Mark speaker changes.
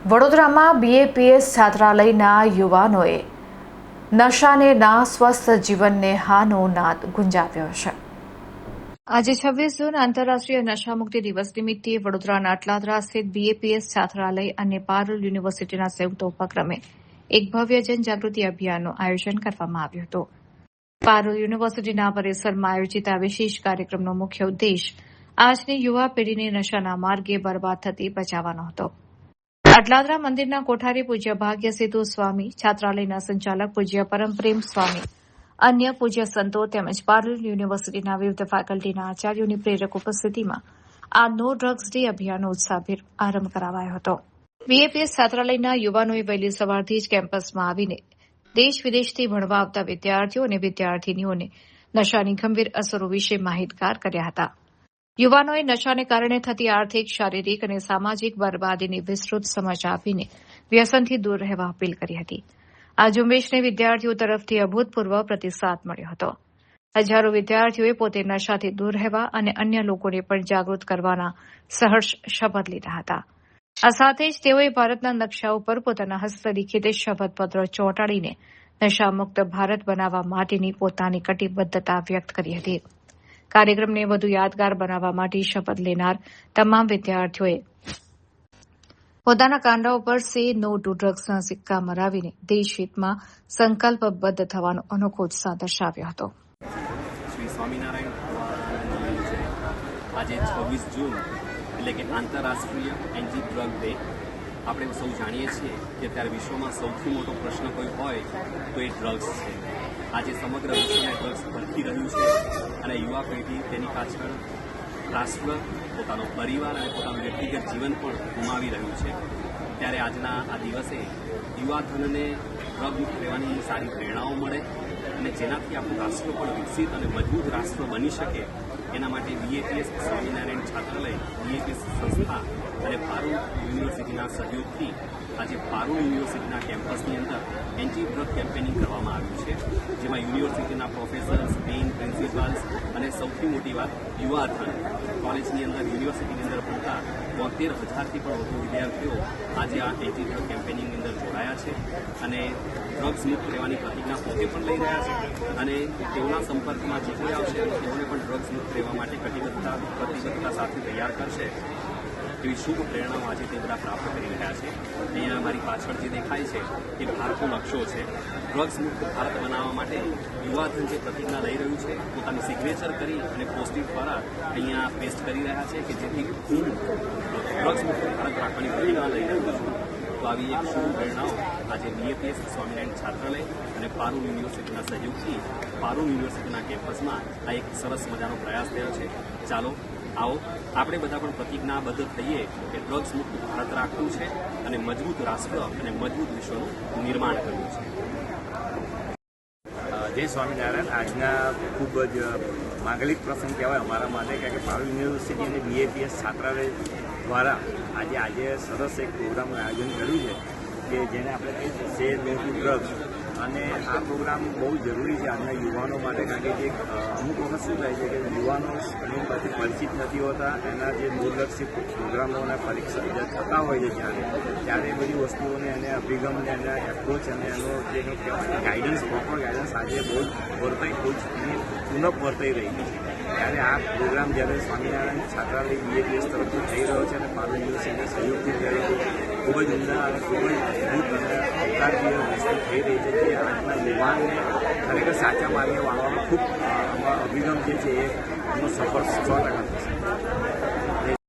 Speaker 1: વડોદરામાં બીએપીએસ છાત્રાલયના યુવાનોએ નશાને ના સ્વસ્થ જીવનને હાનો નાદ ગુંજાવ્યો છે। આજે 26 જૂન આંતરરાષ્ટ્રીય નશામુક્તિ દિવસ નિમિત્તે વડોદરાના અટલાદરા સ્થિત બીએપીએસ છાત્રાલય અને પારુલ યુનિવર્સિટીના સંયુક્ત ઉપક્રમે એક ભવ્ય જનજાગૃતિ અભિયાનનું આયોજન કરવામાં આવ્યું હતું। પારુલ યુનિવર્સિટીના પરિસરમાં આયોજિત આ વિશેષ કાર્યક્રમનો મુખ્ય ઉદ્દેશ આજની યુવા પેઢીને નશાના માર્ગે બરબાદ થતી બચાવવાનો હતો। અટલાદરા મંદિરના કોઠારી પૂજ્ય ભાગ્ય સેતુ સ્વામી, છાત્રાલયના સંચાલક પૂજ્ય પરમપ્રેમ સ્વામી, અન્ય પૂજ્ય સંતો તેમજ પારુલ યુનિવર્સિટીના વિવિધ ફેકલ્ટીના આચાર્યોની પ્રેરક ઉપસ્થિતિમાં આ નો ડ્રગ્સ ડે અભિયાનનો ઉત્સાહભેર આરંભ કરાવાયો હતો। બીએપીએસ છાત્રાલયના યુવાનોએ વહેલી સવારથી જ કેમ્પસમાં આવીને દેશ વિદેશથી ભણવા આવતા વિદ્યાર્થીઓ અને વિદ્યાર્થીનીઓને નશાની ગંભીર અસરો વિશે માહિતગાર કર્યા હતા। યુવાનોએ નશાને કારણે થતી આર્થિક, શારીરિક અને સામાજિક બરબાદીની વિસ્તૃત સમજ આપીને વ્યસનથી દૂર રહેવા અપીલ કરી હતી। આ ઝુંબેશને વિદ્યાર્થીઓ તરફથી અભૂતપૂર્વ પ્રતિસાદ મળ્યો હતો। હજારો વિદ્યાર્થીઓએ પોતે નશાથી દૂર રહેવા અને અન્ય લોકોને પણ જાગૃત કરવાના સહર્ષ શપથ લીધા હતા। આ સાથે જ તેઓએ ભારતના નકશા ઉપર પોતાના હસ્તલિખિત શપથપત્ર ચોંટાડીને નશામુક્ત ભારત બનાવવા માટેની પોતાની કટિબદ્ધતા વ્યક્ત કરી હતી। કાર્યક્રમને વધુ યાદગાર બનાવવા માટે શપથ લેનાર તમામ વિદ્યાર્થીઓએ પોતાના કાંડા ઉપર સે નો ટુ ડ્રગ્સના સિક્કા મરાવીને દેશહિતમાં સંકલ્પબદ્ધ થવાનો અનોખો ઉત્સાહ દર્શાવ્યો હતો।
Speaker 2: શ્રી સ્વામિનારાયણ આજે 26 જૂન એટલે કે આંતરરાષ્ટ્રીય એન્ટી ડ્રગ ડે। આપણે સૌ જાણીએ છીએ કે અત્યારે વિશ્વમાં સૌથી મોટો પ્રશ્ન કોઈ હોય તો એ ડ્રગ્સ છે। આજે સમગ્ર વિશ્વને ડ્રગ્સ ભરખી રહ્યું છે અને યુવા પેઢી તેની પાછળ રાષ્ટ્ર, પોતાનો પરિવાર અને પોતાનું વ્યક્તિગત જીવન પણ ગુમાવી રહ્યું છે। ત્યારે આજના આ દિવસે યુવાધનને ડ્રગ મુક્ત રહેવાની સારી પ્રેરણાઓ મળે અને જેનાથી આપણું રાષ્ટ્ર પણ વિકસિત અને મજબૂત રાષ્ટ્ર બની શકે એના માટે બીએપીએસ સ્વામિનારાયણ છાત્રાલય, બીએપીએસ સંસ્થા અને પારુલ યુનિવર્સિટીના સહયોગથી આજે પારુલ યુનિવર્સિટીના કેમ્પસની અંદર એન્ટી ડ્રગ કેમ્પેનિંગ કરવામાં આવ્યું છે, જેમાં યુનિવર્સિટીના પ્રોફેસર્સ, ડીન, પ્રિન્સિપાલ્સ અને સૌથી મોટી વાત યુવાધન કોલેજની અંદર, યુનિવર્સિટીની અંદર ભણતા 72,000થી પણ વધુ વિદ્યાર્થીઓ આજે આ એન્ટી ડ્રગ કેમ્પેનિંગની અંદર જોડાયા છે અને ડ્રગ્સ મુક્ત રહેવાની પ્રતિજ્ઞા પોતે પણ લઈ રહ્યા છે અને તેઓના સંપર્કમાં જે કોઈ આવશે અને તેઓને પણ ડ્રગ્સ મુક્ત રહેવા માટે પ્રતિબદ્ધતા સાથે તૈયાર કરશે એવી શુભ પ્રેરણાઓ આજે તે બધા પ્રાપ્ત કરી રહ્યા છે। અહીંયા અમારી પાછળ જે દેખાય છે એ ભારતનો નકશો છે। ડ્રગ્સ મુક્ત ભારત બનાવવા માટે યુવાધન જે પ્રતિજ્ઞા લઈ રહ્યું છે, પોતાની સિગ્નેચર કરી અને પોસ્ટિંગ દ્વારા અહીંયા પેસ્ટ કરી રહ્યા છે કે જેથી હું ડ્રગ્સ મુક્ત ભારત રાખવાની પ્રતિજ્ઞા લઈ રહ્યો છું। તો આવી એક શુભ પ્રેરણાઓ આજે બીએપીએસ સ્વામિનારાયણ છાત્રાલય અને પારુલ યુનિવર્સિટીના સહયોગથી પારુલ યુનિવર્સિટીના કેમ્પસમાં આ એક સરસ મજાનો પ્રયાસ થયો છે। ચાલો આવો આપણે બધા પણ પ્રતિજ્ઞાબદ્ધ થઈએ કે ડ્રગ્સ મુક્ત ભારત રાખવું છે અને મજબૂત રાષ્ટ્ર અને મજબૂત વિશ્વનું નિર્માણ કરવું છે।
Speaker 3: જય સ્વામિનારાયણ। આજના ખૂબ જ માંગલિક પ્રસંગ કહેવાય અમારા માટે, કારણ કે પારુલ યુનિવર્સિટી અને બીએપીએસ છાત્રાલય દ્વારા આજે સરસ એક પ્રોગ્રામનું આયોજન કર્યું છે કે જેને આપણે કહીએ છીએ સે નો ટુ ડ્રગ્સ। અને આ પ્રોગ્રામ બહુ જરૂરી છે આજના યુવાનો માટે, કારણ કે જે અમુક વખત શું થાય છે કે યુવાનો સ્ક્રીન પરથી પરિચિત નથી હોતા, એના જે દૂરલક્ષી પ્રોગ્રામો અને પરીક્ષા જે થતા હોય છે ત્યારે એ બધી વસ્તુઓને એને અભિગમને એના એપ્રોચ અને એનો જે કહેવાય ગાઈડન્સ, પ્રોપર ગાઈડન્સ આજે બહુ જ વર્તાઈ પુનઃ વર્તાઈ રહી છે। ત્યારે આ પ્રોગ્રામ જ્યારે સ્વામિનારાયણ છાત્રાલય બીએપીએસ તરફથી થઈ રહ્યો છે અને પારુલ યુનિવર્સિટીના સહયોગથી ત્યારે ખૂબ જ ઉમદા અને ખૂબ જ અદભુત અને આવકારજીય વસ્તુ થઈ રહી છે જે આજના યુવાનને ખરેખર સાચા માર્ગે વાળવાનો ખૂબ અભિગમ જે છે એ એનો સફળ 100% થશે।